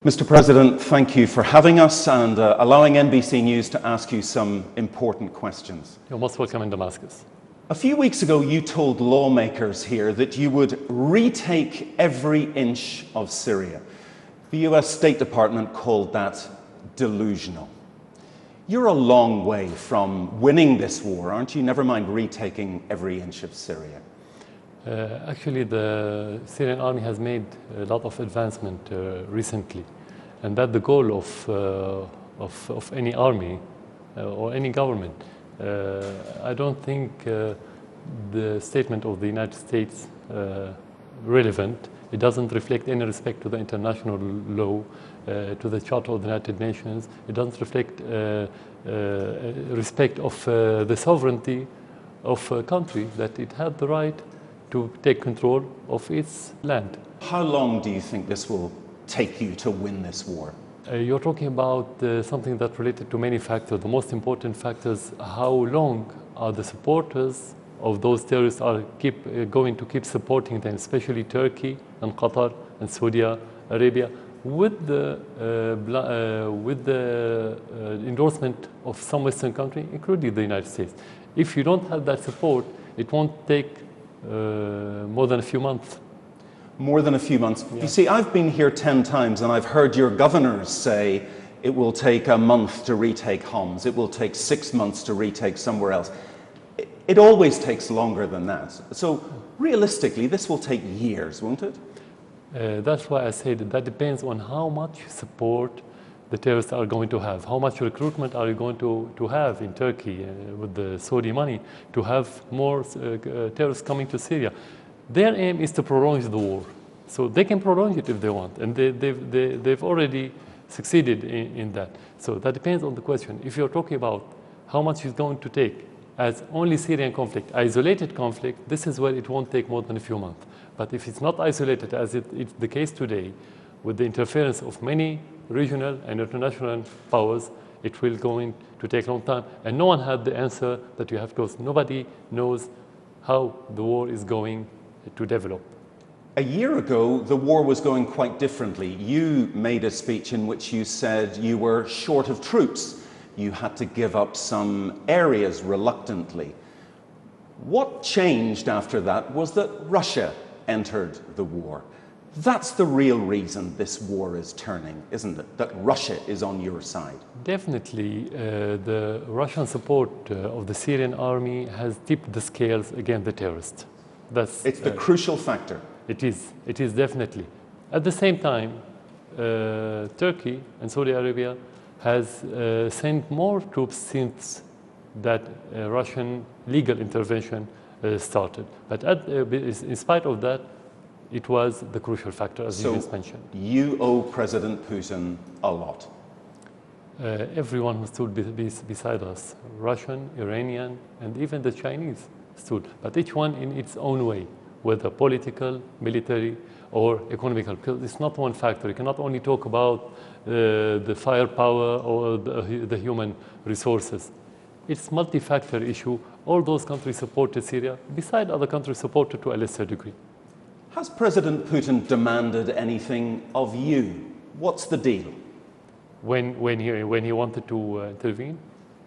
Mr. President, thank you for having us and allowing NBC News to ask you some important questions. You're most welcome in Damascus. A few weeks ago, you told lawmakers here that you would retake every inch of Syria. The US State Department called that delusional. You're a long way from winning this war, aren't you? Never mind retaking every inch of Syria. Actually, the Syrian army has made a lot of advancement recently, and that's the goal of any army or any government. I don't think the statement of the United States relevant. It doesn't reflect any respect to the international law, to the Charter of the United Nations. It doesn't reflect respect of the sovereignty of a country, that it had the right to take control of its land. How long do you think this will take you to win this war? You're talking about something that related to many factors. The most important factors: how long are the supporters of those terrorists are going to keep supporting them, especially Turkey and Qatar and Saudi Arabia, with the endorsement of some Western country, including the United States. If you don't have that support, it won't take more than a few months. More than a few months. Yeah. You see, I've been here 10 times and I've heard your governors say it will take a month to retake Homs, it will take 6 months to retake somewhere else. It always takes longer than that. So realistically, this will take years, won't it? That's why I say that depends on how much support the terrorists are going to have. How much recruitment are you going to have in Turkey with the Saudi money to have more terrorists coming to Syria? Their aim is to prolong the war. So they can prolong it if they want. And they've already succeeded in that. So that depends on the question. If you're talking about how much it's going to take as only Syrian conflict, isolated conflict, this is where it won't take more than a few months. But if it's not isolated, as it's the case today, with the interference of many regional and international powers, it will going to take a long time. And no one had the answer that you have, because nobody knows how the war is going to develop. A year ago, the war was going quite differently. You made a speech in which you said you were short of troops. You had to give up some areas reluctantly. What changed after that was that Russia entered the war. That's the real reason this war is turning, isn't it? That Russia is on your side. Definitely, the Russian support of the Syrian army has tipped the scales against the terrorists. It's the crucial factor. It is definitely. At the same time, Turkey and Saudi Arabia has sent more troops since that Russian legal intervention started. But in spite of that, it was the crucial factor, as you just mentioned. You owe President Putin a lot. Everyone who stood beside us, Russian, Iranian, and even the Chinese stood, but each one in its own way, whether political, military, or economical. Because it's not one factor. You cannot only talk about the firepower or the human resources. It's a multi-factor issue. All those countries supported Syria, beside other countries supported to a lesser degree. Has President Putin demanded anything of you? What's the deal? When he wanted to intervene,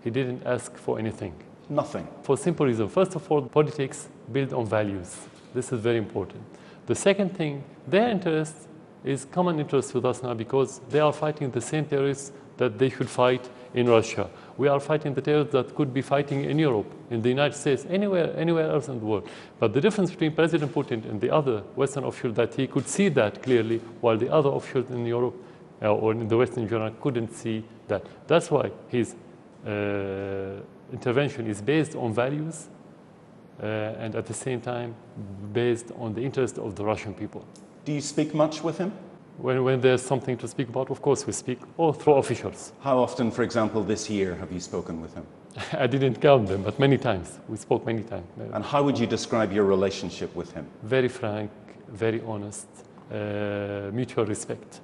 he didn't ask for anything. Nothing. For a simple reason. First of all, politics built on values. This is very important. The second thing, their interest is common interest with us now, because they are fighting the same terrorists that they should fight in Russia. We are fighting the terrorists that could be fighting in Europe, in the United States, anywhere else in the world. But the difference between President Putin and the other Western officials, that he could see that clearly, while the other officials in Europe or in the West in general couldn't see that. That's why his intervention is based on values and at the same time based on the interest of the Russian people. Do you speak much with him? When there's something to speak about, of course we speak, or through officials. How often, for example, this year have you spoken with him? I didn't count them, but many times. We spoke many times. And how would you describe your relationship with him? Very frank, very honest, mutual respect.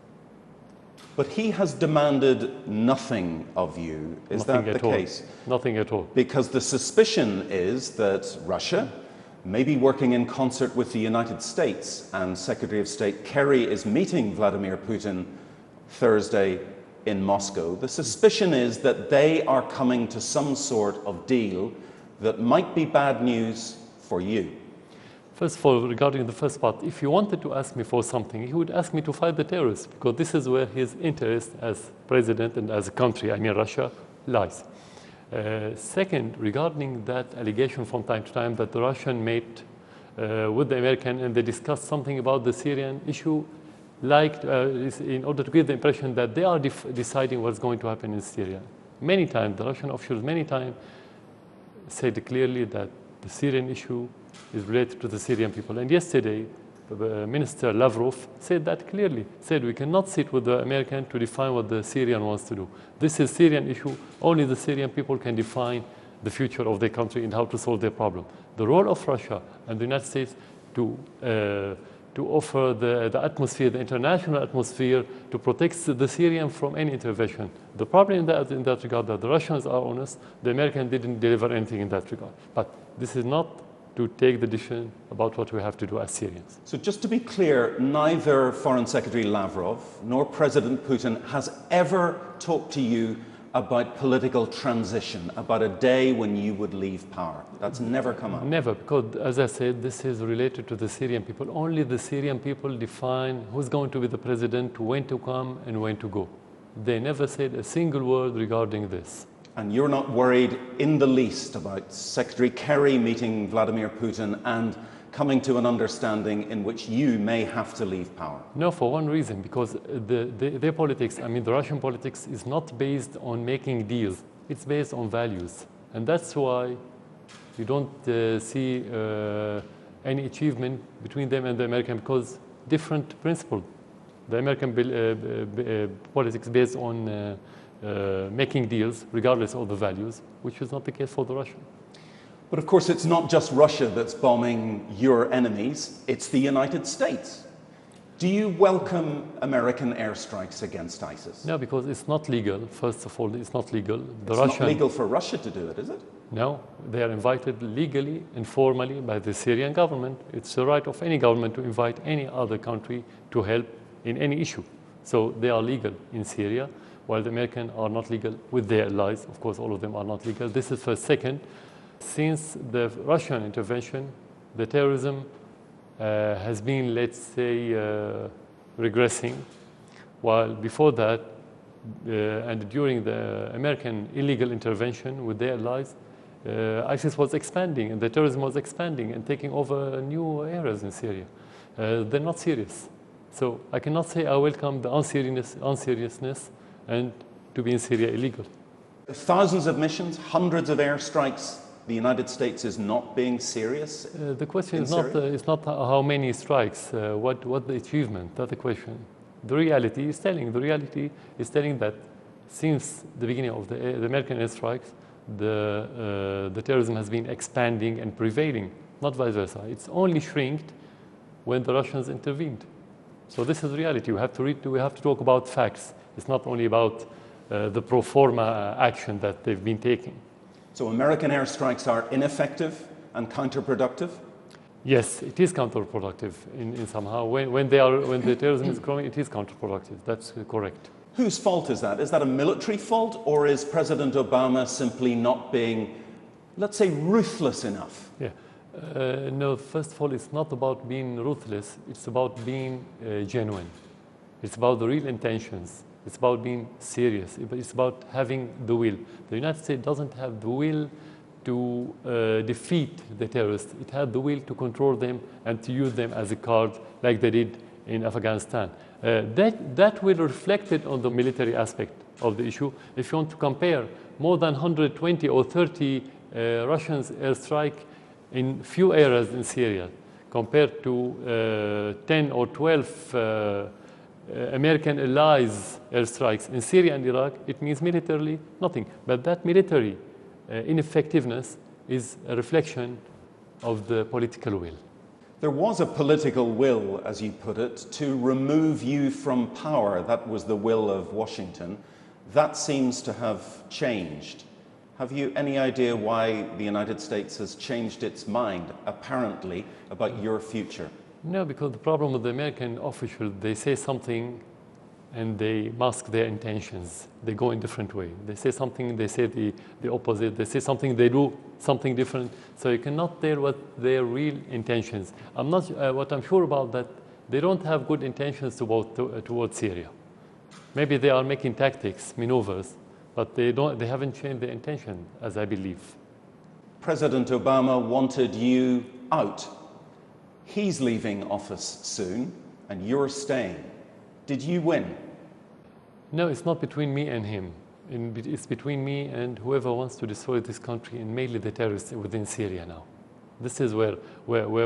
But he has demanded nothing of you. Is that the case? Nothing at all. Because the suspicion is that Russia, maybe working in concert with the United States, and Secretary of State Kerry is meeting Vladimir Putin Thursday in Moscow. The suspicion is that they are coming to some sort of deal that might be bad news for you. First of all, regarding the first part, if he wanted to ask me for something, he would ask me to fight the terrorists, because this is where his interest as president and as a country, I mean Russia, lies. Second, regarding that allegation from time to time that the Russian made with the American and they discussed something about the Syrian issue, in order to give the impression that they are deciding what's going to happen in Syria. Many times, the Russian officials many times said clearly that the Syrian issue is related to the Syrian people. And yesterday, Minister Lavrov said that clearly, said we cannot sit with the American to define what the Syrian wants to do. This is a Syrian issue. Only the Syrian people can define the future of their country and how to solve their problem. The role of Russia and the United States to offer the atmosphere, the international atmosphere, to protect the Syrian from any intervention. The problem in that regard that the Russians are honest, the Americans didn't deliver anything in that regard. But this is not to take the decision about what we have to do as Syrians. So just to be clear, neither Foreign Secretary Lavrov nor President Putin has ever talked to you about political transition, about a day when you would leave power. That's never come up. Never, because as I said, this is related to the Syrian people. Only the Syrian people define who's going to be the president, when to come and when to go. They never said a single word regarding this. And you're not worried in the least about Secretary Kerry meeting Vladimir Putin and coming to an understanding in which you may have to leave power? No, for one reason, because their politics, I mean the Russian politics, is not based on making deals. It's based on values. And that's why you don't see any achievement between them and the American, because different principles. The American politics based on making deals regardless of the values, which is not the case for the Russian. But of course, it's not just Russia that's bombing your enemies, it's the United States. Do you welcome American airstrikes against ISIS? No, because it's not legal. First of all, it's not legal. It's not legal for Russia to do it, is it? No, they are invited legally and formally by the Syrian government. It's the right of any government to invite any other country to help in any issue. So they are legal in Syria, while the Americans are not legal with their allies. Of course, all of them are not legal. This is first. Second, since the Russian intervention, the terrorism has been, let's say, regressing, while before that, and during the American illegal intervention with their allies, ISIS was expanding, and the terrorism was expanding and taking over new areas in Syria. They're not serious. So I cannot say I welcome the unseriousness and to be in Syria illegal. Thousands of missions, hundreds of airstrikes. The United States is not being serious? The question is not how many strikes, what the achievement, that's the question. The reality is telling that since the beginning of the American airstrikes, the terrorism has been expanding and prevailing, not vice versa. It's only shrinked when the Russians intervened. So this is reality. We have to talk about facts. It's not only about the pro forma action that they've been taking. So American airstrikes are ineffective and counterproductive? Yes, it is counterproductive in somehow. When the terrorism is growing, it is counterproductive. That's correct. Whose fault is that? Is that a military fault, or is President Obama simply not being, let's say, ruthless enough? Yeah. No, first of all, it's not about being ruthless. It's about being genuine. It's about the real intentions. It's about being serious. It's about having the will. The United States doesn't have the will to defeat the terrorists. It had the will to control them and to use them as a card like they did in Afghanistan. That will reflect it on the military aspect of the issue. If you want to compare more than 120 or 30 Russians airstrike in few areas in Syria compared to 10 or 12 American allies airstrikes in Syria and Iraq, it means militarily nothing. But that military ineffectiveness is a reflection of the political will. There was a political will, as you put it, to remove you from power. That was the will of Washington. That seems to have changed. Have you any idea why the United States has changed its mind, apparently, about your future? No, because the problem with the American officials, they say something and they mask their intentions. They go in different way. They say something, they say the opposite. They say something, they do something different. So you cannot tell what their real intentions. What I'm sure about that, they don't have good intentions towards Syria. Maybe they are making tactics, maneuvers, but they haven't changed their intention, as I believe. President Obama wanted you out. He's leaving office soon, and you're staying. Did you win? No, it's not between me and him. It's between me and whoever wants to destroy this country, and mainly the terrorists within Syria now. This is where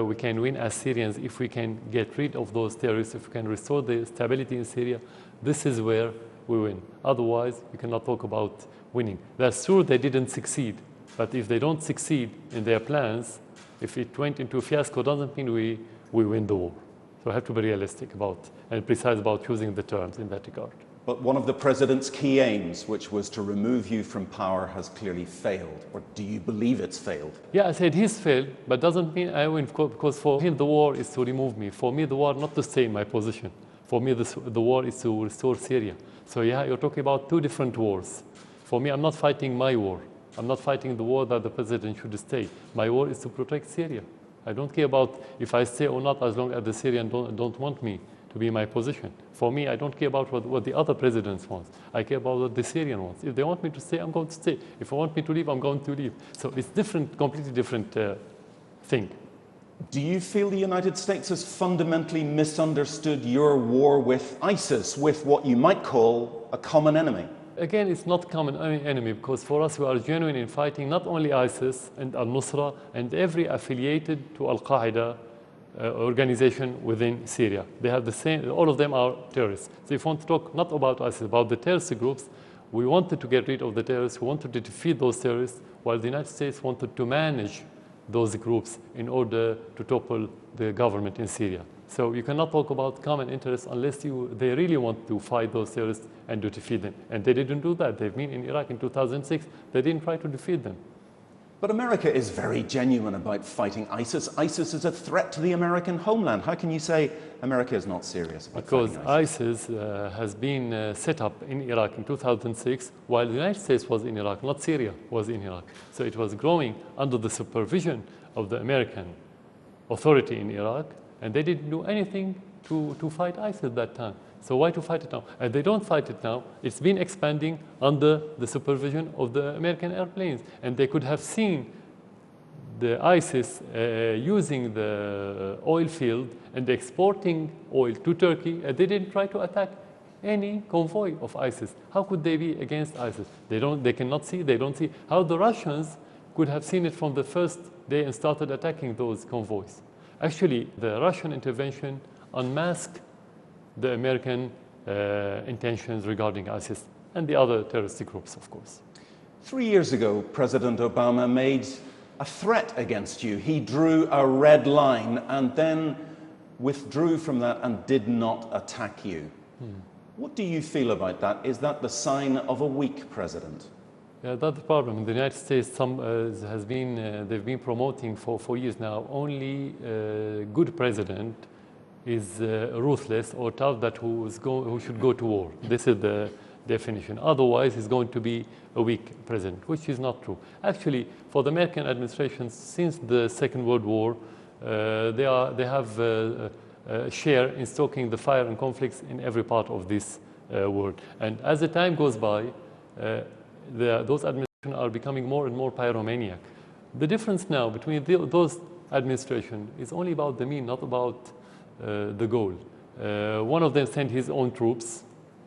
we can win as Syrians if we can get rid of those terrorists, if we can restore the stability in Syria. This is where we win. Otherwise, we cannot talk about winning. That's true they didn't succeed, but if they don't succeed in their plans, if it went into a fiasco, doesn't mean we win the war. So we have to be realistic about and precise about choosing the terms in that regard. But one of the president's key aims, which was to remove you from power, has clearly failed. Or do you believe it's failed? Yeah, I said he's failed, but doesn't mean I win, because for him the war is to remove me. For me, the war not to stay in my position. For me, the war is to restore Syria. So yeah, you're talking about two different wars. For me, I'm not fighting my war. I'm not fighting the war that the president should stay. My war is to protect Syria. I don't care about if I stay or not, as long as the Syrians don't want me to be in my position. For me, I don't care about what the other presidents want. I care about what the Syrian wants. If they want me to stay, I'm going to stay. If I want me to leave, I'm going to leave. So it's different, completely different thing. Do you feel the United States has fundamentally misunderstood your war with ISIS, with what you might call a common enemy? Again, it's not common enemy, because for us we are genuine in fighting not only ISIS and al-Nusra and every affiliated to Al-Qaeda organization within Syria. They have the same, all of them are terrorists. So if you want to talk not about ISIS, about the terrorist groups, we wanted to get rid of the terrorists, we wanted to defeat those terrorists, while the United States wanted to manage those groups in order to topple the government in Syria. So you cannot talk about common interests unless they really want to fight those terrorists and to defeat them. And they didn't do that. They've been in Iraq in 2006. They didn't try to defeat them. But America is very genuine about fighting ISIS. ISIS is a threat to the American homeland. How can you say America is not serious about fighting ISIS? Because ISIS has been set up in Iraq in 2006, while the United States was in Iraq, not Syria was in Iraq. So it was growing under the supervision of the American authority in Iraq, and they didn't do anything to fight ISIS at that time. So why to fight it now? And they don't fight it now. It's been expanding under the supervision of the American airplanes. And they could have seen the ISIS using the oil field and exporting oil to Turkey, and they didn't try to attack any convoy of ISIS. How could they be against ISIS? They cannot see, they don't see how the Russians could have seen it from the first day and started attacking those convoys. Actually, the Russian intervention unmasked the American intentions regarding ISIS and the other terrorist groups, of course. 3 years ago, President Obama made a threat against you. He drew a red line and then withdrew from that and did not attack you. What do you feel about that? Is that the sign of a weak president? Yeah, that's the problem. In the United States, they've been promoting for years now, only a good president is ruthless or tough, that who should go to war. This is the definition. Otherwise, he's going to be a weak president, which is not true. Actually, for the American administration, since the Second World War, they have a share in stoking the fire and conflicts in every part of this world. And as the time goes by, those administrations are becoming more and more pyromaniac. The difference now between those administrations is only about the mean, not about the goal. One of them sent his own troops,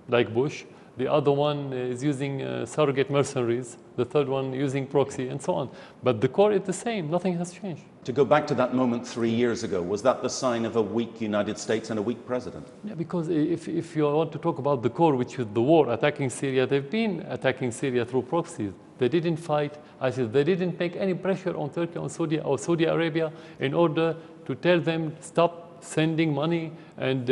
like Bush. The other one is using surrogate mercenaries. The third one using proxy, and so on. But the core is the same. Nothing has changed. To go back to that moment 3 years ago, was that the sign of a weak United States and a weak president? Yeah, because if you want to talk about the core, which is the war, attacking Syria, they've been attacking Syria through proxies. They didn't fight ISIS. They didn't make any pressure on Turkey or Saudi Arabia in order to tell them stop sending money and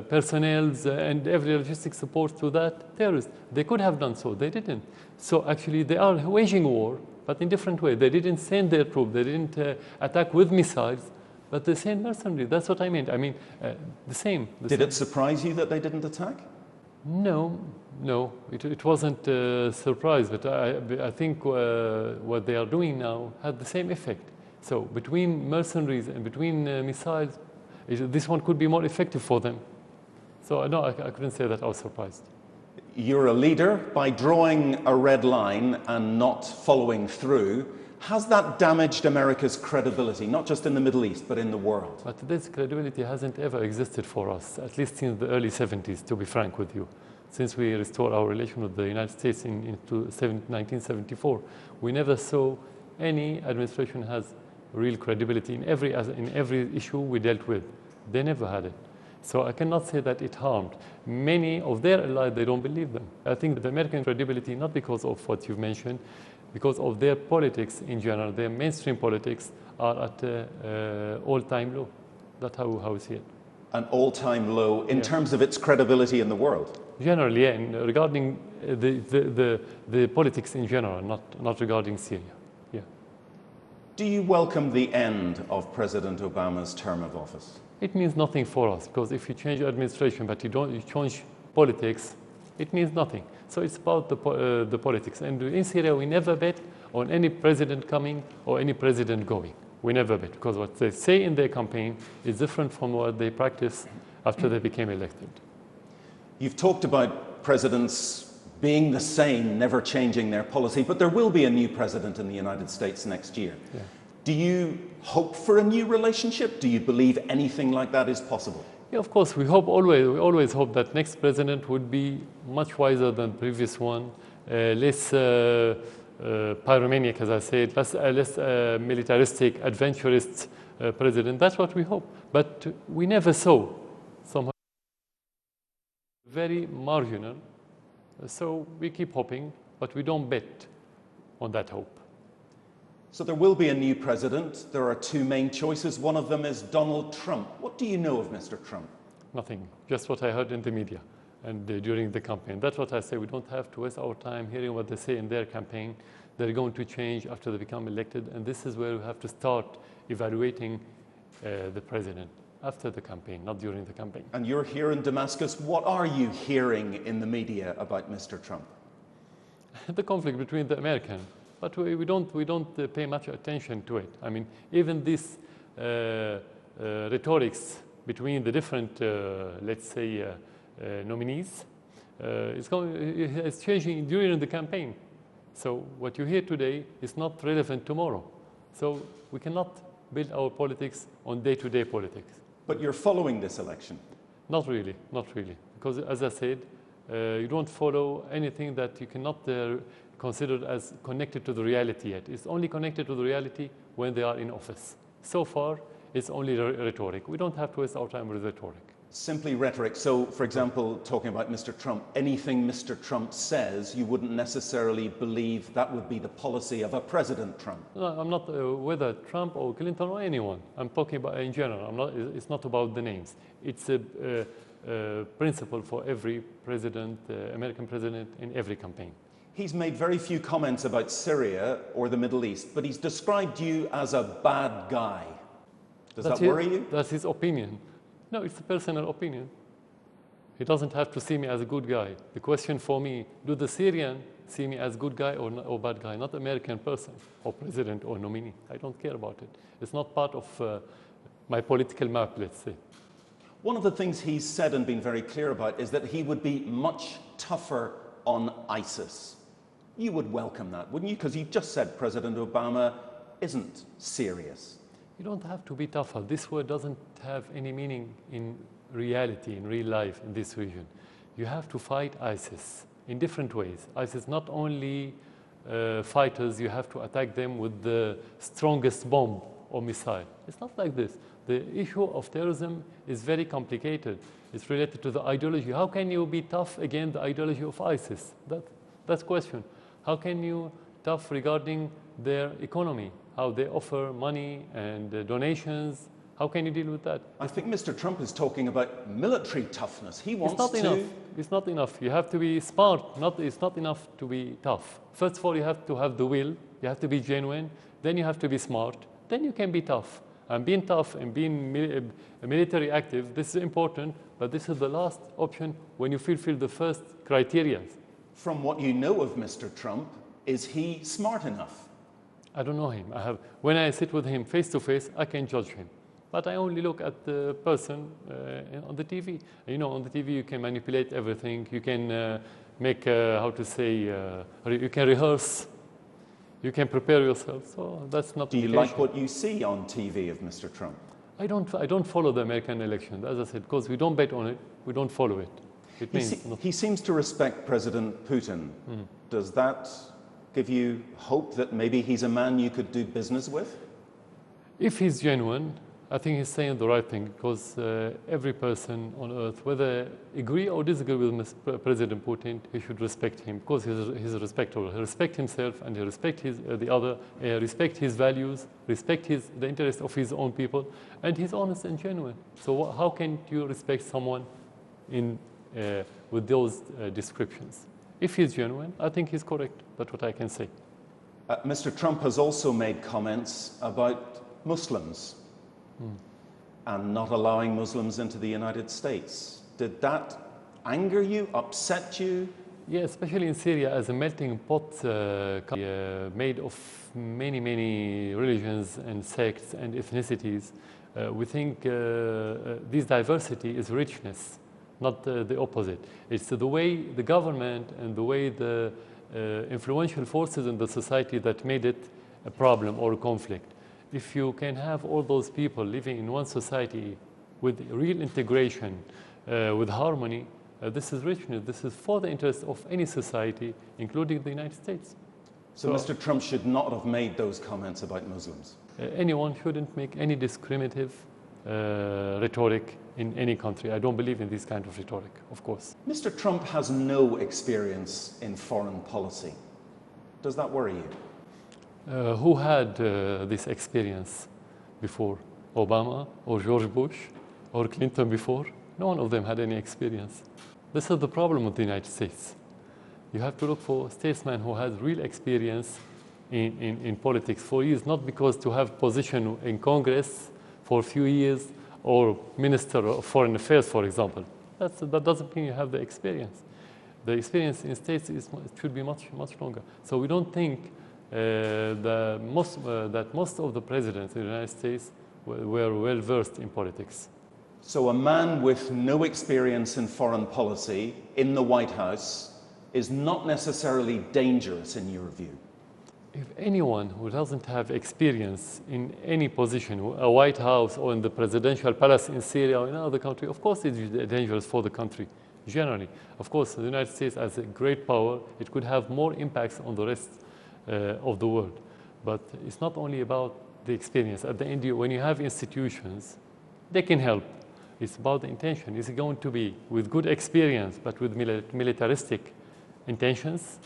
personnel and every logistic support to that terrorist. They could have done so. They didn't. So actually they are waging war, but in different way. They didn't send their troops. They didn't attack with missiles, but they sent mercenaries. That's what I meant. I mean, the same. Did it surprise you that they didn't attack? No, no, it wasn't a surprise, but I think what they are doing now had the same effect. So between mercenaries and between missiles, this one could be more effective for them. So no, I couldn't say that I was surprised. You're a leader. By drawing a red line and not following through, has that damaged America's credibility, not just in the Middle East, but in the world? But this credibility hasn't ever existed for us, at least since the early 70s, to be frank with you. Since we restored our relation with the United States in 1974, we never saw any administration has real credibility in every issue we dealt with. They never had it. So I cannot say that it harmed. Many of their allies, they don't believe them. I think the American credibility, not because of what you've mentioned, because of their politics in general, their mainstream politics are at an all-time low. That's how we see it. An all-time low in terms of its credibility in the world? Generally, yeah, and regarding the politics in general, not regarding Syria. Yeah. Do you welcome the end of President Obama's term of office? It means nothing for us, because if you change administration but you change politics, it means nothing. So it's about the politics. And in Syria, we never bet on any president coming or any president going. We never bet, because what they say in their campaign is different from what they practice after they became elected. You've talked about presidents being the same, never changing their policy, but there will be a new president in the United States next year. Yeah. Do you hope for a new relationship? Do you believe anything like that is possible? Yeah, of course, we always hope that next president would be much wiser than the previous one, less pyromaniac, as I said, less militaristic, adventurist president. That's what we hope. But we never saw somehow very marginal. So we keep hoping, but we don't bet on that hope. So there will be a new president. There are two main choices. One of them is Donald Trump. What do you know of Mr. Trump? Nothing, just what I heard in the media and during the campaign. That's what I say. We don't have to waste our time hearing what they say in their campaign. They're going to change after they become elected, and this is where we have to start evaluating the president after the campaign, not during the campaign. And you're here in Damascus. What are you hearing in the media about Mr. Trump? The conflict between the Americans. But we don't pay much attention to it. I mean, even this rhetorics between the different, let's say, nominees, it's changing during the campaign. So what you hear today is not relevant tomorrow. So we cannot build our politics on day-to-day politics. But you're following this election? Not really, not really. Because as I said, you don't follow anything that you cannot considered as connected to the reality yet. It's only connected to the reality when they are in office. So far, it's only rhetoric. We don't have to waste our time with rhetoric. Simply rhetoric. So, for example, talking about Mr. Trump, anything Mr. Trump says, you wouldn't necessarily believe that would be the policy of a President Trump? No, I'm not whether Trump or Clinton or anyone. I'm talking about in general. It's not about the names. It's a principle for every president, American president, in every campaign. He's made very few comments about Syria or the Middle East, but he's described you as a bad guy. Does that worry you? That's his opinion. No, it's a personal opinion. He doesn't have to see me as a good guy. The question for me, do the Syrians see me as good guy or bad guy? Not American person or president or nominee. I don't care about it. It's not part of my political map, let's say. One of the things he's said and been very clear about is that he would be much tougher on ISIS. You would welcome that, wouldn't you? Because you just said President Obama isn't serious. You don't have to be tougher. This word doesn't have any meaning in reality, in real life, in this region. You have to fight ISIS in different ways. ISIS not only fighters, you have to attack them with the strongest bomb or missile. It's not like this. The issue of terrorism is very complicated. It's related to the ideology. How can you be tough against the ideology of ISIS? That's the question. How can you tough regarding their economy? How they offer money and donations? How can you deal with that? I think Mr. Trump is talking about military toughness. He wants It's not enough. It's not enough. You have to be smart. It's not enough to be tough. First of all, you have to have the will. You have to be genuine. Then you have to be smart. Then you can be tough. And being tough and being military active, this is important, but this is the last option when you fulfill the first criteria. From what you know of Mr. Trump, is he smart enough? I don't know him. When I sit with him face to face, I can judge him. But I only look at the person on the TV. You know, on the TV you can manipulate everything. You can make, you can rehearse. You can prepare yourself. So that's not. Do you like what you see on TV of Mr. Trump? I don't follow the American election, as I said, because we don't bet on it. We don't follow it. He seems to respect President Putin. Does that give you hope that maybe he's a man you could do business with? If he's genuine, I think he's saying the right thing, because every person on earth, whether agree or disagree with President Putin, he should respect him, because he's respectable. He respects himself, and he respects the other, respect his values, respect the interest of his own people, and he's honest and genuine. So how can you respect someone with those descriptions? If he's genuine, I think he's correct. That's what I can say. Mr. Trump has also made comments about Muslims and not allowing Muslims into the United States. Did that anger you, upset you? Yeah, especially in Syria, as a melting pot made of many, many religions and sects and ethnicities. We think this diversity is richness, not the opposite. It's the way the government and the way the influential forces in the society that made it a problem or a conflict. If you can have all those people living in one society with real integration, with harmony, this is richness. This is for the interest of any society, including the United States. So Mr. Trump should not have made those comments about Muslims? Anyone shouldn't make any discriminative rhetoric in any country. I don't believe in this kind of rhetoric, of course. Mr. Trump has no experience in foreign policy. Does that worry you? Who had this experience before? Obama or George Bush or Clinton before? No one of them had any experience. This is the problem with the United States. You have to look for statesmen who has real experience in politics for years, not because to have position in Congress for a few years or Minister of Foreign Affairs, for example. That doesn't mean you have the experience. The experience in states should be much, much longer. So we don't think that most of the presidents in the United States were well versed in politics. So a man with no experience in foreign policy in the White House is not necessarily dangerous in your view? If anyone who doesn't have experience in any position, a White House or in the presidential palace in Syria or in another country, of course it's dangerous for the country, generally. Of course, the United States as a great power, it could have more impacts on the rest of the world. But it's not only about the experience. At the end, when you have institutions, they can help. It's about the intention. Is it going to be with good experience, but with militaristic intentions,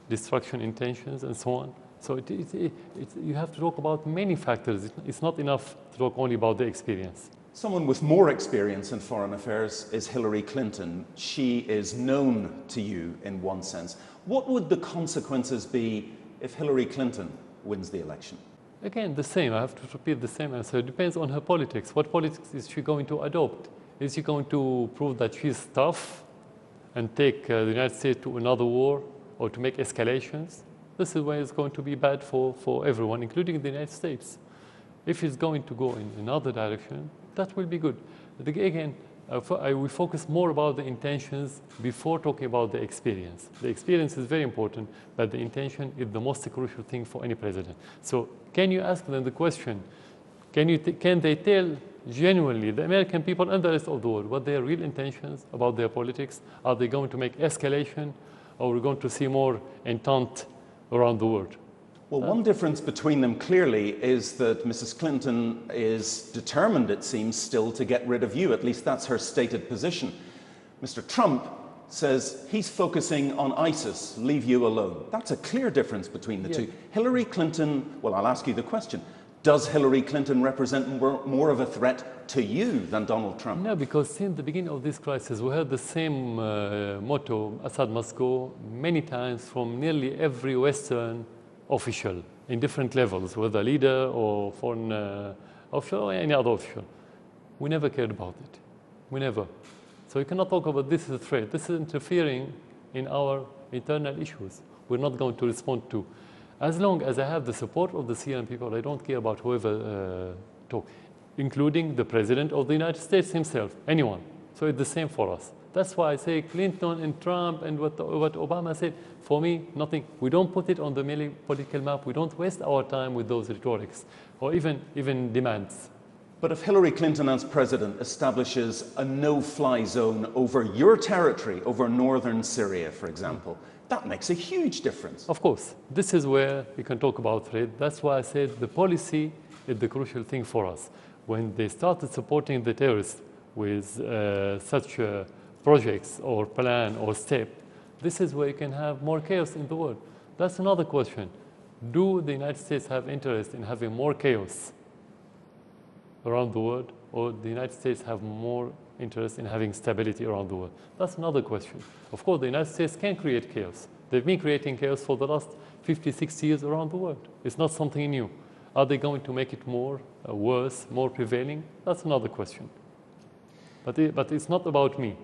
destruction intentions, and so on? So you have to talk about many factors. It's not enough to talk only about the experience. Someone with more experience in foreign affairs is Hillary Clinton. She is known to you in one sense. What would the consequences be if Hillary Clinton wins the election? Again, the same. I have to repeat the same answer. It depends on her politics. What politics is she going to adopt? Is she going to prove that she's tough and take the United States to another war or to make escalations? This is where it's going to be bad for everyone, including the United States. If it's going to go in another direction, that will be good. But again, we focus more about the intentions before talking about the experience. The experience is very important, but the intention is the most crucial thing for any president. So can you ask them the question, can they tell genuinely the American people and the rest of the world what their real intentions about their politics? Are they going to make escalation, or we're going to see more entente around the world? Well, one difference between them clearly is that Mrs. Clinton is determined, it seems, still to get rid of you. At least that's her stated position. Mr. Trump says he's focusing on ISIS, leave you alone. That's a clear difference between the two. Hillary Clinton, well, I'll ask you the question. Does Hillary Clinton represent more of a threat to you than Donald Trump? No, because since the beginning of this crisis, we heard the same motto, Assad must go, many times from nearly every Western official in different levels, whether leader or foreign official or any other official. We never cared about it. We never. So you cannot talk about this is a threat. This is interfering in our internal issues. We're not going to respond to. As long as I have the support of the Syrian people, I don't care about whoever talks, including the President of the United States himself, anyone. So it's the same for us. That's why I say Clinton and Trump and what Obama said, for me, nothing. We don't put it on the political map. We don't waste our time with those rhetorics or even demands. But if Hillary Clinton as president establishes a no-fly zone over your territory, over northern Syria, for example, that makes a huge difference. Of course. This is where we can talk about threat. That's why I said the policy is the crucial thing for us. When they started supporting the terrorists with such projects or plan or step, this is where you can have more chaos in the world. That's another question. Do the United States have interest in having more chaos around the world, or the United States have more interest in having stability around the world? That's another question. Of course, the United States can create chaos. They've been creating chaos for the last 50, 60 years around the world. It's not something new. Are they going to make it more worse, more prevailing? That's another question. But it's not about me.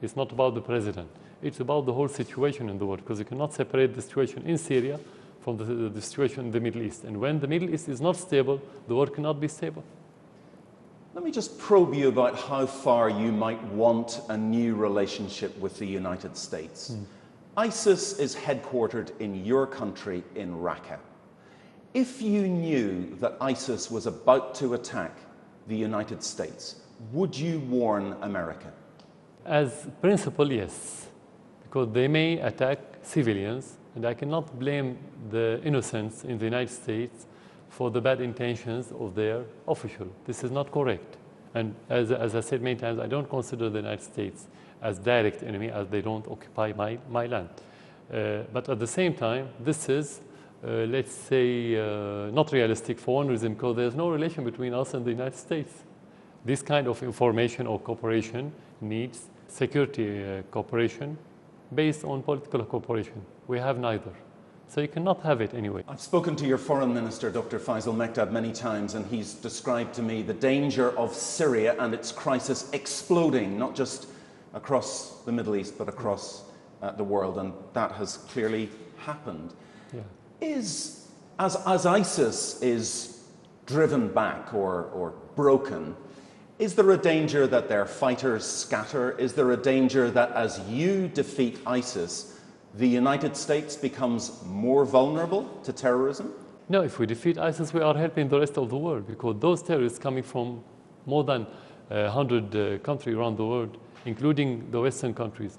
It's not about the president. It's about the whole situation in the world, because you cannot separate the situation in Syria from the situation in the Middle East. And when the Middle East is not stable, the world cannot be stable. Let me just probe you about how far you might want a new relationship with the United States. ISIS is headquartered in your country, in Raqqa. If you knew that ISIS was about to attack the United States, would you warn America? As principle, yes, because they may attack civilians, and I cannot blame the innocents in the United States for the bad intentions of their official. This is not correct. And as I said many times, I don't consider the United States as direct enemy, as they don't occupy my land. But at the same time, this is, let's say, not realistic for one reason, because there's no relation between us and the United States. This kind of information or cooperation needs security cooperation based on political cooperation. We have neither. So you cannot have it anyway. I've spoken to your foreign minister, Dr. Faisal Mekdad, many times, and he's described to me the danger of Syria and its crisis exploding, not just across the Middle East, but across the world, and that has clearly happened. Yeah. As ISIS is driven back or broken, is there a danger that their fighters scatter? Is there a danger that as you defeat ISIS, the United States becomes more vulnerable to terrorism? No, if we defeat ISIS, we are helping the rest of the world, because those terrorists coming from more than 100 countries around the world, including the Western countries,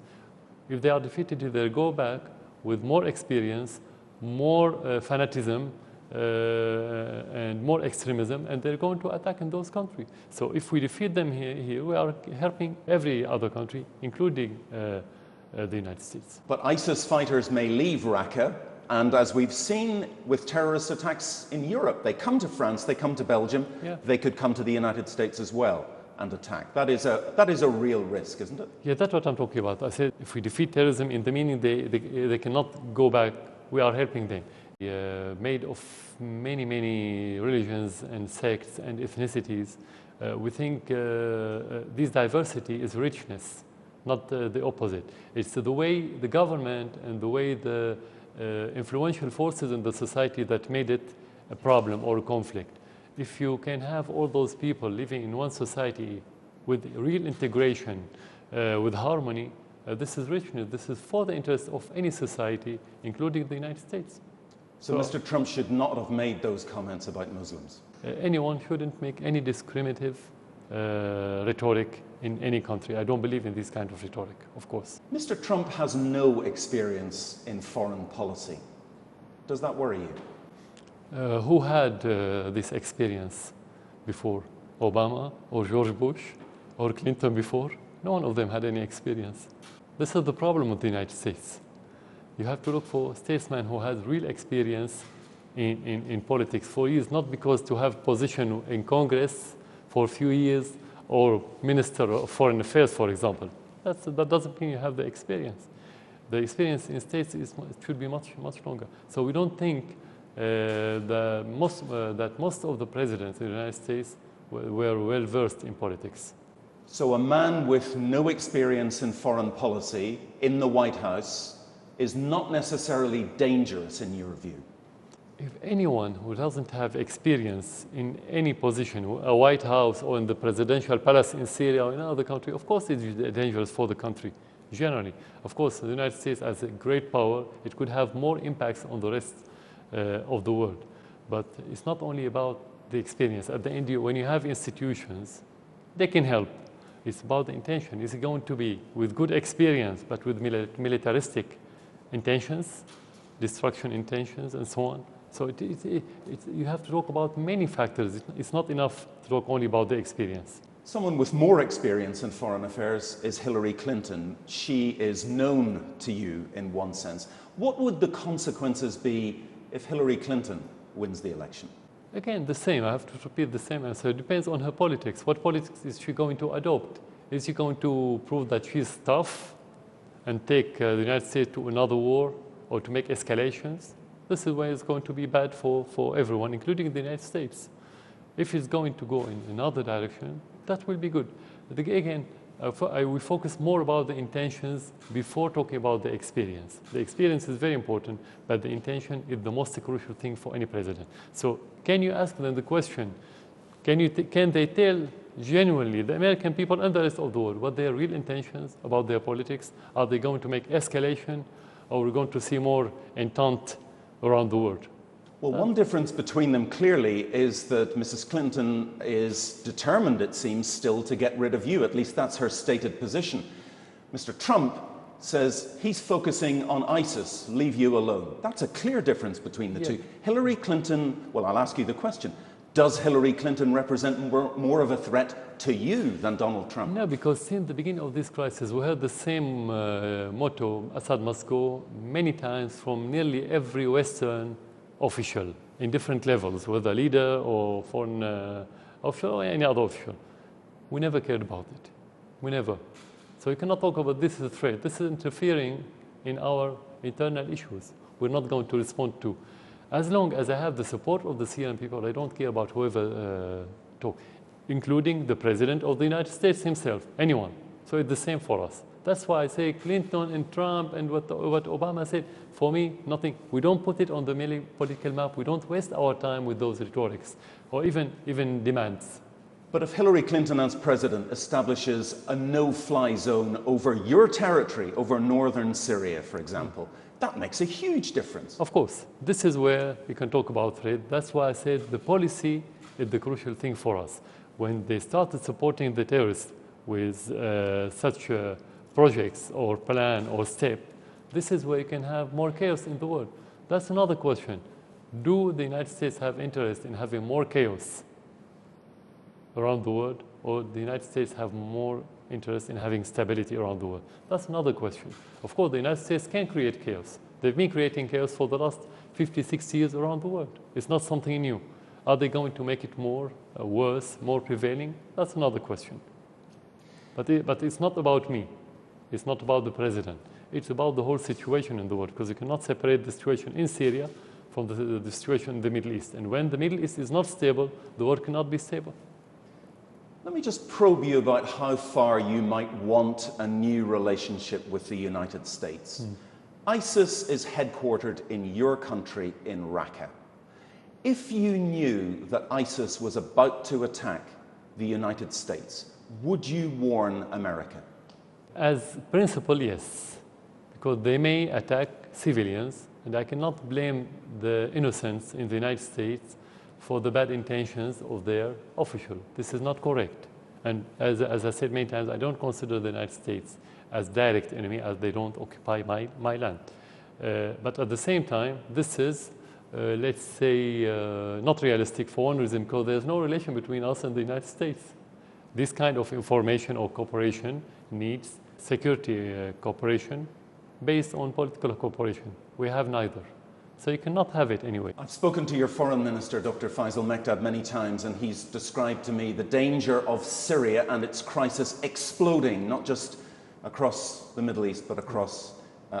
if they are defeated, they'll go back with more experience, more fanatism, and more extremism, and they're going to attack in those countries. So if we defeat them here, we are helping every other country, including the United States. But ISIS fighters may leave Raqqa, and as we've seen with terrorist attacks in Europe, they come to France, they come to Belgium, yeah. They could come to the United States as well and attack. That is a real risk, isn't it? Yeah, that's what I'm talking about. I said if we defeat terrorism, in the meaning they cannot go back, we are helping them. Made of many, many religions and sects and ethnicities, we think this diversity is richness, not the opposite. It's the way the government and the way the influential forces in the society that made it a problem or a conflict. If you can have all those people living in one society with real integration, with harmony, this is richness. This is for the interest of any society, including the United States. So Mr. Trump should not have made those comments about Muslims? Anyone shouldn't make any discriminative rhetoric in any country. I don't believe in this kind of rhetoric, of course. Mr. Trump has no experience in foreign policy. Does that worry you? Who had this experience before? Obama or George Bush or Clinton before? No one of them had any experience. This is the problem with the United States. You have to look for statesmen who has real experience in politics for years, not because to have position in Congress for a few years or Minister of Foreign Affairs, for example. That doesn't mean you have the experience. The experience in states should be much, much longer. So we don't think that most of the presidents in the United States were well versed in politics. So a man with no experience in foreign policy in the White House is not necessarily dangerous in your view? If anyone who doesn't have experience in any position, a White House or in the presidential palace in Syria or in another country, of course it's dangerous for the country, generally. Of course, the United States as a great power, it could have more impacts on the rest of the world. But it's not only about the experience. At the end, when you have institutions, they can help. It's about the intention. Is it going to be with good experience, but with militaristic intentions, destruction intentions, and so on? So you have to talk about many factors. It's not enough to talk only about the experience. Someone with more experience in foreign affairs is Hillary Clinton. She is known to you in one sense. What would the consequences be if Hillary Clinton wins the election? Again, the same. I have to repeat the same answer. It depends on her politics. What politics is she going to adopt? Is she going to prove that she's tough and take the United States to another war or to make escalations? This is why it's going to be bad for everyone, including the United States. If it's going to go in another direction, that will be good. But again, we focus more about the intentions before talking about the experience. The experience is very important, but the intention is the most crucial thing for any president. So can you ask them the question, can they tell genuinely the American people and the rest of the world what their real intentions about their politics? Are they going to make escalation, or we're going to see more entente around the world? Well, one difference between them clearly is that Mrs. Clinton is determined, it seems, still to get rid of you. At least that's her stated position. Mr. Trump says he's focusing on ISIS, leave you alone. That's a clear difference between the two. Hillary Clinton, well, I'll ask you the question. Does Hillary Clinton represent more of a threat to you than Donald Trump? No, because since the beginning of this crisis, we heard the same motto, Assad must go, many times from nearly every Western official in different levels, whether leader or foreign official or any other official. We never cared about it. We never. So you cannot talk about this as a threat. This is interfering in our internal issues. We're not going to respond to. As long as I have the support of the Syrian people, I don't care about whoever talk, including the President of the United States himself, anyone. So it's the same for us. That's why I say Clinton and Trump and what Obama said, for me, nothing. We don't put it on the political map. We don't waste our time with those rhetorics or even demands. But if Hillary Clinton as president establishes a no-fly zone over your territory, over northern Syria, for example, that makes a huge difference. Of course. This is where we can talk about trade. That's why I said the policy is the crucial thing for us. When they started supporting the terrorists with such projects or plan or step, this is where you can have more chaos in the world. That's another question. Do the United States have interest in having more chaos around the world, or the United States have more interest in having stability around the world? That's another question. Of course, the United States can create chaos. They've been creating chaos for the last 50, 60 years around the world. It's not something new. Are they going to make it more worse, more prevailing? That's another question. But it's not about me. It's not about the president. It's about the whole situation in the world, because you cannot separate the situation in Syria from the situation in the Middle East. And when the Middle East is not stable, the world cannot be stable. Let me just probe you about how far you might want a new relationship with the United States. ISIS is headquartered in your country, in Raqqa. If you knew that ISIS was about to attack the United States, would you warn America? As principle, yes, because they may attack civilians, and I cannot blame the innocents in the United States for the bad intentions of their official. This is not correct. And as I said many times, I don't consider the United States as direct enemy, as they don't occupy my land. But at the same time, this is, let's say, not realistic for one reason, because there's no relation between us and the United States. This kind of information or cooperation needs security cooperation based on political cooperation. We have neither. So you cannot have it anyway. I've spoken to your foreign minister, Dr. Faisal Mekdad, many times, and he's described to me the danger of Syria and its crisis exploding, not just across the Middle East, but across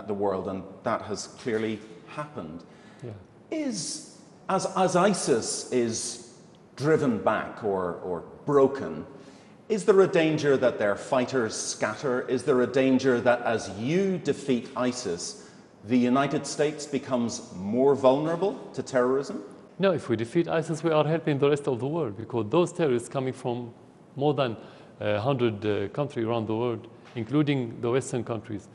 the world, and that has clearly happened. Yeah. Is As ISIS is driven back or broken, is there a danger that their fighters scatter? Is there a danger that as you defeat ISIS, the United States becomes more vulnerable to terrorism? No, if we defeat ISIS, we are helping the rest of the world, because those terrorists coming from more than 100 countries around the world, including the Western countries,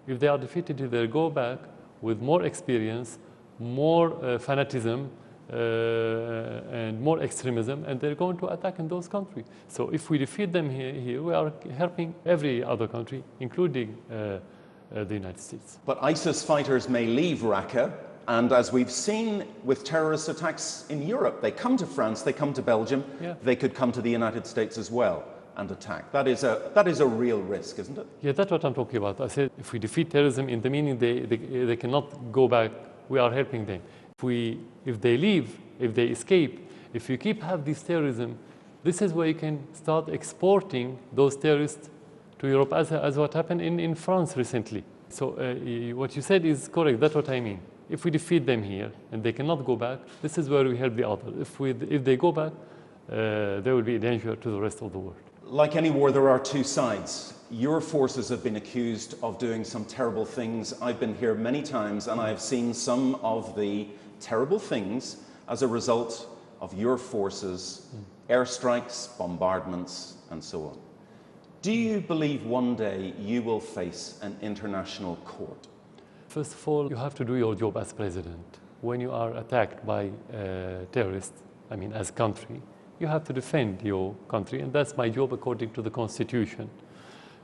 if they are defeated, they'll go back with more experience, more fanatism, and more extremism, and they're going to attack in those countries. So if we defeat them here, we are helping every other country, including the United States. But ISIS fighters may leave Raqqa, and as we've seen with terrorist attacks in Europe, they come to France, they come to Belgium, they could come to the United States as well and attack. That is a real risk, isn't it? Yeah, that's what I'm talking about. I said if we defeat terrorism, in the meaning they cannot go back, we are helping them. If they leave, if they escape, if you have this terrorism, this is where you can start exporting those terrorists to Europe, as what happened in France recently. So what you said is correct, that's what I mean. If we defeat them here and they cannot go back, this is where we help the others. If they go back, there will be a danger to the rest of the world. Like any war, there are two sides. Your forces have been accused of doing some terrible things. I've been here many times and I have seen some of the terrible things as a result of your forces, airstrikes, bombardments, and so on. Do you believe one day you will face an international court? First of all, you have to do your job as president. When you are attacked by terrorists, I mean as country, you have to defend your country, and that's my job according to the Constitution.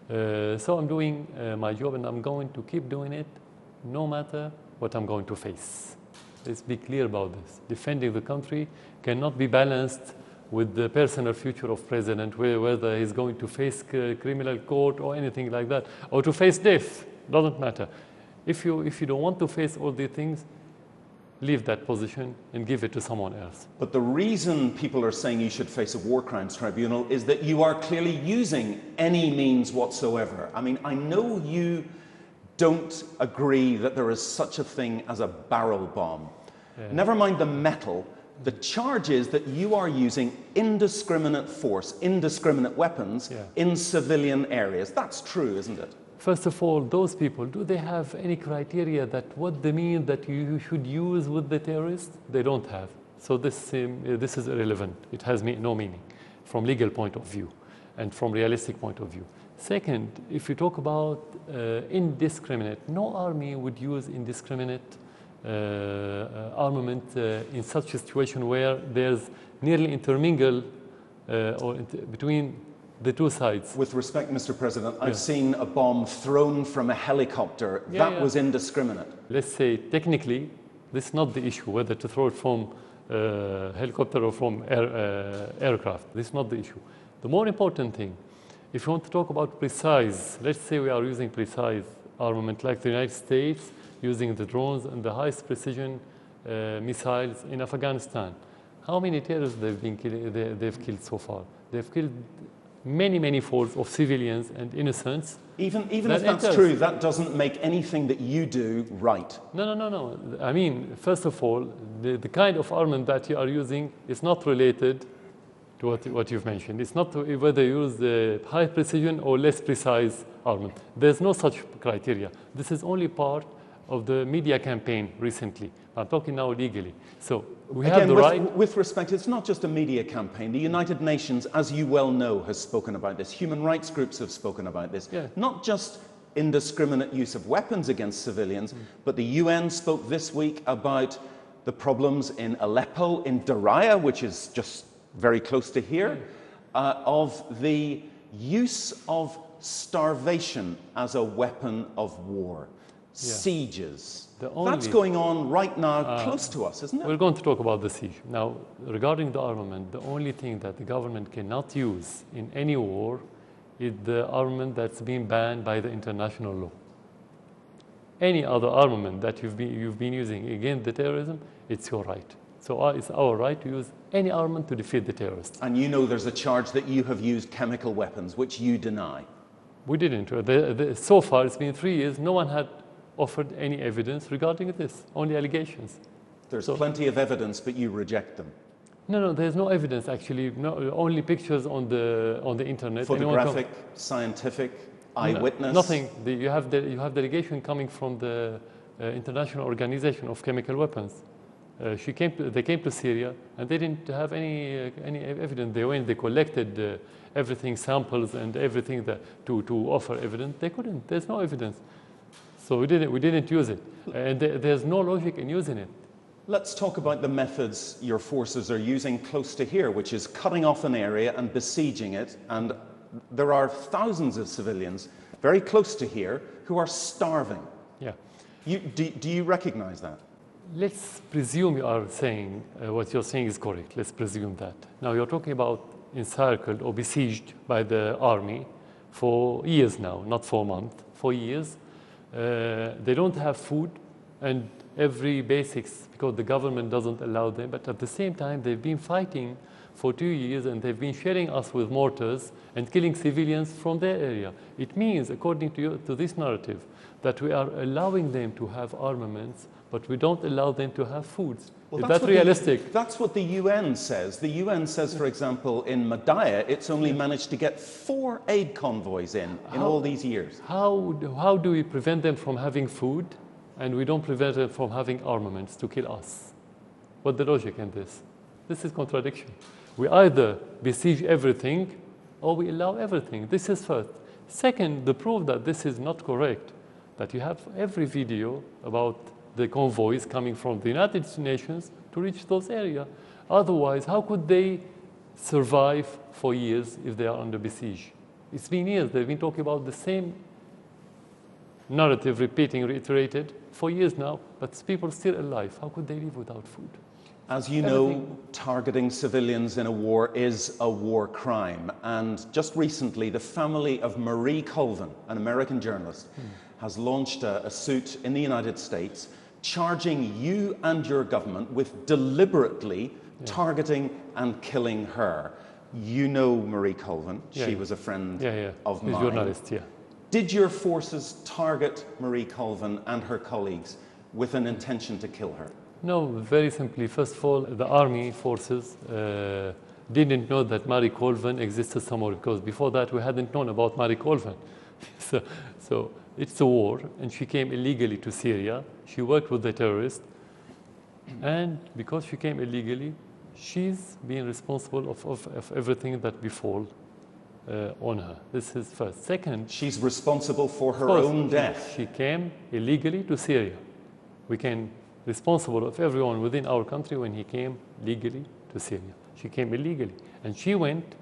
So I'm doing my job, and I'm going to keep doing it no matter what I'm going to face. Let's be clear about this. Defending the country cannot be balanced with the personal future of president, whether he's going to face criminal court or anything like that, or to face death, doesn't matter. If you don't want to face all these things, leave that position and give it to someone else. But the reason people are saying you should face a war crimes tribunal is that you are clearly using any means whatsoever. I mean, I know you don't agree that there is such a thing as a barrel bomb. Yeah. Never mind the metal. The charge is that you are using indiscriminate force, indiscriminate weapons in civilian areas. That's true, isn't it? First of all, those people, do they have any criteria that what they mean that you should use with the terrorists? They don't have. So this is irrelevant. It has no meaning from legal point of view and from realistic point of view. Second, if you talk about indiscriminate, no army would use indiscriminate armament in such a situation where there's nearly intermingle between the two sides. With respect, Mr. President, I've seen a bomb thrown from a helicopter. That was indiscriminate. Let's say technically, this is not the issue, whether to throw it from helicopter or from aircraft. This is not the issue. The more important thing, if you want to talk about precise, let's say we are using precise armament like the United States, using the drones and the highest precision missiles in Afghanistan. How many terrorists they've killed so far? They've killed many folds of civilians and innocents. Even if that's true, that doesn't make anything that you do right. No. I mean, first of all, the kind of armament that you are using is not related to what you've mentioned. It's not whether you use the high precision or less precise armament. There's no such criteria. This is only part of the media campaign recently. I'm talking now legally. So we have the right. With respect, it's not just a media campaign. The United Nations, as you well know, has spoken about this. Human rights groups have spoken about this. Not just indiscriminate use of weapons against civilians, but the UN spoke this week about the problems in Aleppo, in Daraya, which is just very close to here, of the use of starvation as a weapon of war. Sieges. That's going on right now close to us, isn't it? We're going to talk about the siege. Now, regarding the armament, the only thing that the government cannot use in any war is the armament that's been banned by the international law. Any other armament that you've been using against the terrorism, it's your right. So it's our right to use any armament to defeat the terrorists. And you know there's a charge that you have used chemical weapons, which you deny. We didn't. So far, it's been 3 years, no one had offered any evidence regarding this, only allegations. There's plenty of evidence, but you reject them. No, there's no evidence actually. No, only pictures on the internet. Photographic, scientific, eyewitness. Nothing. You have delegation coming from the International Organization of Chemical Weapons. They came to Syria and they didn't have any evidence. They went, they collected everything, samples and everything to offer evidence. They couldn't. There's no evidence. So we didn't use it, and there's no logic in using it. Let's talk about the methods your forces are using close to here, which is cutting off an area and besieging it. And there are thousands of civilians very close to here who are starving. Yeah. Do you recognize that? Let's presume you are saying what you're saying is correct. Let's presume that. Now you're talking about encircled or besieged by the army for years now, not for a month, for years. They don't have food and every basics because the government doesn't allow them. But at the same time, they've been fighting for 2 years and they've been shelling us with mortars and killing civilians from their area. It means, according to this narrative, that we are allowing them to have armaments, but we don't allow them to have foods. Well, is that realistic? That's what the UN says. The UN says, for example, in Madaya, it's only managed to get 4 aid convoys in all these years. How do we prevent them from having food and we don't prevent them from having armaments to kill us? What's the logic in this? This is contradiction. We either besiege everything or we allow everything. This is first. Second, the proof that this is not correct, that you have every video about the convoys coming from the United Nations to reach those areas. Otherwise, how could they survive for years if they are under besiege? It's been years. They've been talking about the same narrative, reiterated for years now, but people still alive. How could they live without food? As you know, targeting civilians in a war is a war crime. And just recently, the family of Marie Colvin, an American journalist, has launched a suit in the United States charging you and your government with deliberately targeting and killing her. You know Marie Colvin. She was a friend of mine. Journalist, Did your forces target Marie Colvin and her colleagues with an intention to kill her? No, very simply. First of all, the army forces didn't know that Marie Colvin existed somewhere, because before that we hadn't known about Marie Colvin. So it's a war, and she came illegally to Syria. She worked with the terrorists, and because she came illegally, she's being responsible of everything that befall on her. This is first. Second, she's responsible for her own death. She came illegally to Syria. We can responsible of everyone within our country when he came legally to Syria. She came illegally, and she went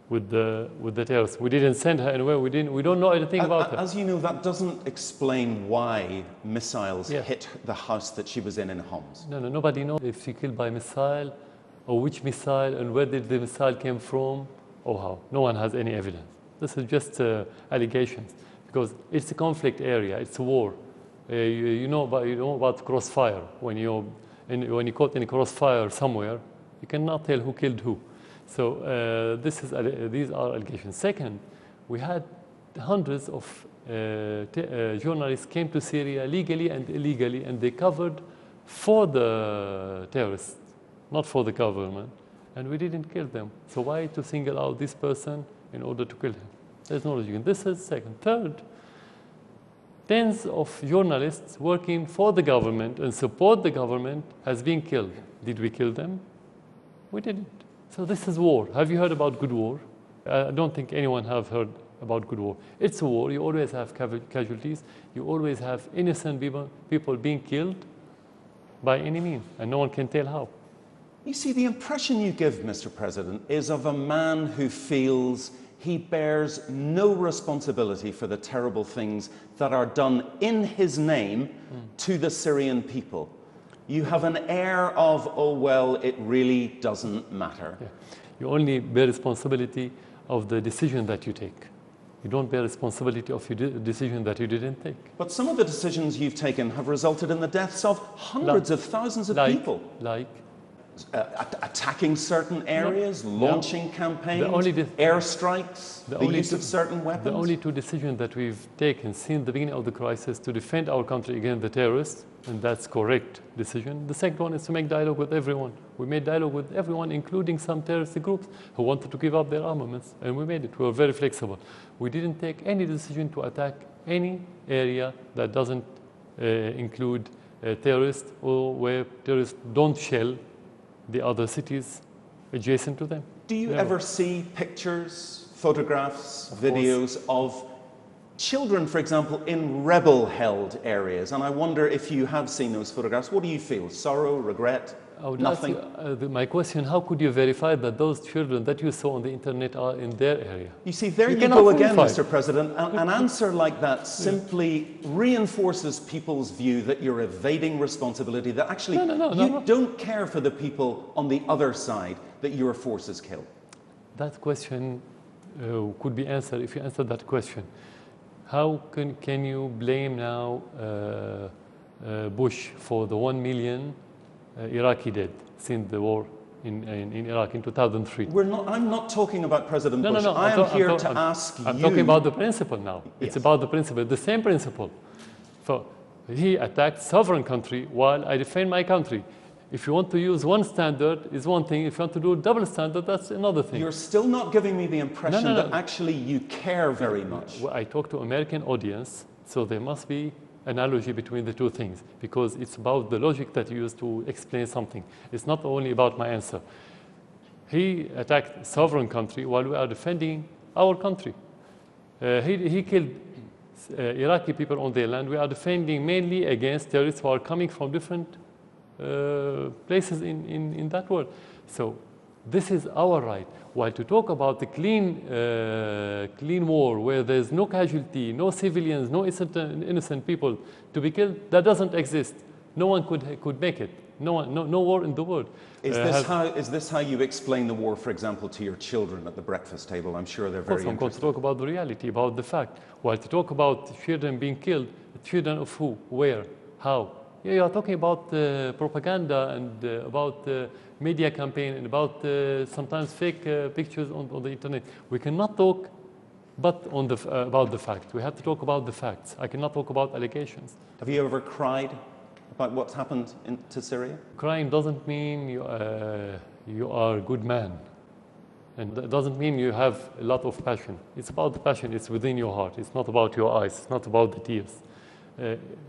with the terrorists. We didn't send her anywhere. We don't know anything about her. As you know, that doesn't explain why missiles hit the house that she was in Homs. No, nobody knows if she killed by missile, or which missile, and where did the missile came from, or how. No one has any evidence. This is just allegations, because it's a conflict area. It's a war. You know about crossfire. When you caught in a crossfire somewhere, you cannot tell who killed who. So these are allegations. Second, we had hundreds of journalists came to Syria legally and illegally, and they covered for the terrorists, not for the government, and we didn't kill them. So why to single out this person in order to kill him? There's no logic. This is second. Third, tens of journalists working for the government and support the government has been killed. Did we kill them? We didn't. So this is war. Have you heard about good war? I don't think anyone have heard about good war. It's a war. You always have casualties. You always have innocent people being killed by any means, and no one can tell how. You see, the impression you give, Mr. President, is of a man who feels he bears no responsibility for the terrible things that are done in his name to the Syrian people. You have an air of, oh, well, it really doesn't matter. Yeah. You only bear responsibility of the decision that you take. You don't bear responsibility of your decision that you didn't take. But some of the decisions you've taken have resulted in the deaths of hundreds of thousands of people. Like? attacking certain areas, launching campaigns, airstrikes, the use of certain weapons? The only two decisions that we've taken since the beginning of the crisis to defend our country against the terrorists, and that's correct decision. The second one is to make dialogue with everyone. We made dialogue with everyone, including some terrorist groups who wanted to give up their armaments, and we made it. We were very flexible. We didn't take any decision to attack any area that doesn't include terrorists or where terrorists don't shell the other cities adjacent to them. Do you ever see pictures, photographs, videos of children, for example, in rebel-held areas? And I wonder if you have seen those photographs. What do you feel? Sorrow, regret, nothing? My question, how could you verify that those children that you saw on the internet are in their area? You see, there you go again, Mr. President. An answer like that simply reinforces people's view that you're evading responsibility, that actually you don't care for the people on the other side that your forces kill. That question could be answered if you answer that question. How can you blame now Bush for the 1 million Iraqi dead since the war in Iraq in 2003? I'm not talking about President Bush. I am here to ask you. I'm talking about the principle now. Yes. It's about the principle, the same principle. So he attacked sovereign country while I defend my country. If you want to use one standard, is one thing. If you want to do a double standard, that's another thing. You're still not giving me the impression that actually you care very much. Well, I talk to American audience, so there must be analogy between the two things, because it's about the logic that you use to explain something. It's not only about my answer. He attacked sovereign country while we are defending our country. He killed Iraqi people on their land. We are defending mainly against terrorists who are coming from different places in that world. So this is our right. While to talk about the clean war where there's no casualty, no civilians, no innocent people to be killed, that doesn't exist. No one could make it. No war in the world. Is this how you explain the war, for example, to your children at the breakfast table? I'm sure they're very interested. I'm going to talk about the reality, about the fact. While to talk about children being killed, children of who, where, how? You are talking about propaganda and about media campaign and about sometimes fake pictures on the internet. We cannot talk about the facts. We have to talk about the facts. I cannot talk about allegations. Have you ever cried about what's happened to Syria? Crying doesn't mean you are a good man. And that doesn't mean you have a lot of passion. It's about the passion. It's within your heart. It's not about your eyes. It's not about the tears.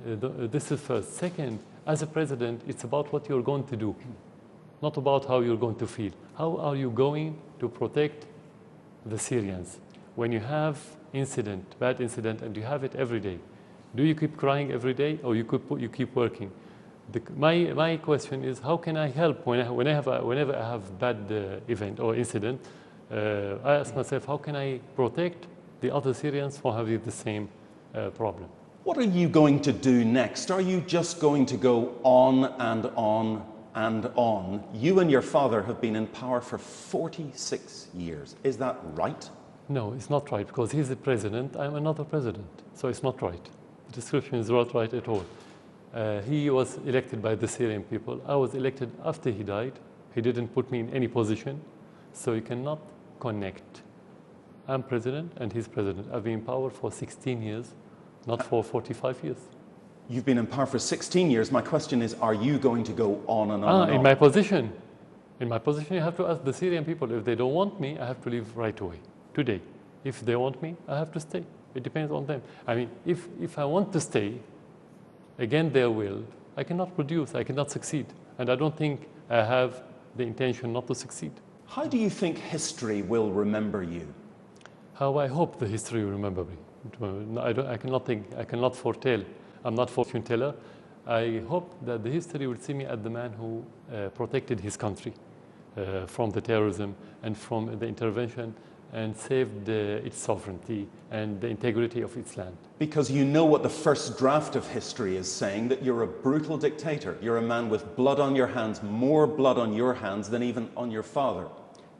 This is first. Second, as a president, it's about what you're going to do, not about how you're going to feel. How are you going to protect the Syrians when you have bad incident, and you have it every day? Do you keep crying every day, or you keep working? My question is, how can I help whenever I have bad event or incident? I ask myself, how can I protect the other Syrians from having the same problem? What are you going to do next? Are you just going to go on and on and on? You and your father have been in power for 46 years. Is that right? No, it's not right, because he's the president. I'm another president. So it's not right. The description is not right at all. He was elected by the Syrian people. I was elected after he died. He didn't put me in any position. So you cannot connect. I'm president and he's president. I've been in power for 16 years. Not for 45 years. You've been in power for 16 years. My question is, are you going to go on and on and on? In my position, you have to ask the Syrian people. If they don't want me, I have to leave right away, today. If they want me, I have to stay. It depends on them. I mean, if I want to stay, again their will, I cannot produce, I cannot succeed. And I don't think I have the intention not to succeed. How do you think history will remember you? How I hope the history will remember me. I cannot foretell. I'm not a fortune teller. I hope that the history will see me as the man who protected his country from the terrorism and from the intervention and saved its sovereignty and the integrity of its land. Because you know what the first draft of history is saying, that you're a brutal dictator. You're a man with blood on your hands, more blood on your hands than even on your father.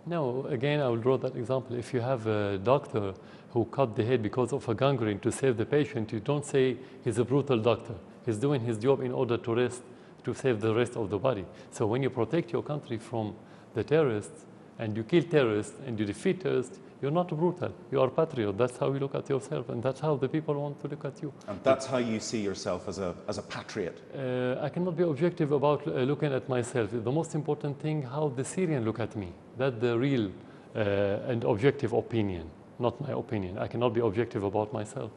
No, again, I will draw that example. If you have a doctor who cut the head because of a gangrene to save the patient, you don't say he's a brutal doctor. He's doing his job in order to to save the rest of the body. So when you protect your country from the terrorists, and you kill terrorists and you defeat terrorists, you're not brutal. You are patriot. That's how you look at yourself, and that's how the people want to look at you. And that's how you see yourself as a patriot. I cannot be objective about looking at myself. The most important thing, how the Syrians look at me. That's the real and objective opinion, not my opinion. I cannot be objective about myself.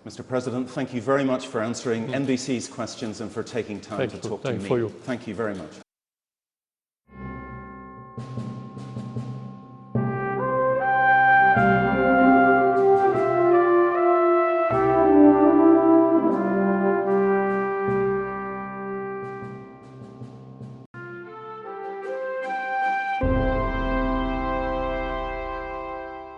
Mr. President, thank you very much for answering NBC's questions and for taking time to talk to me. For you. Thank you very much.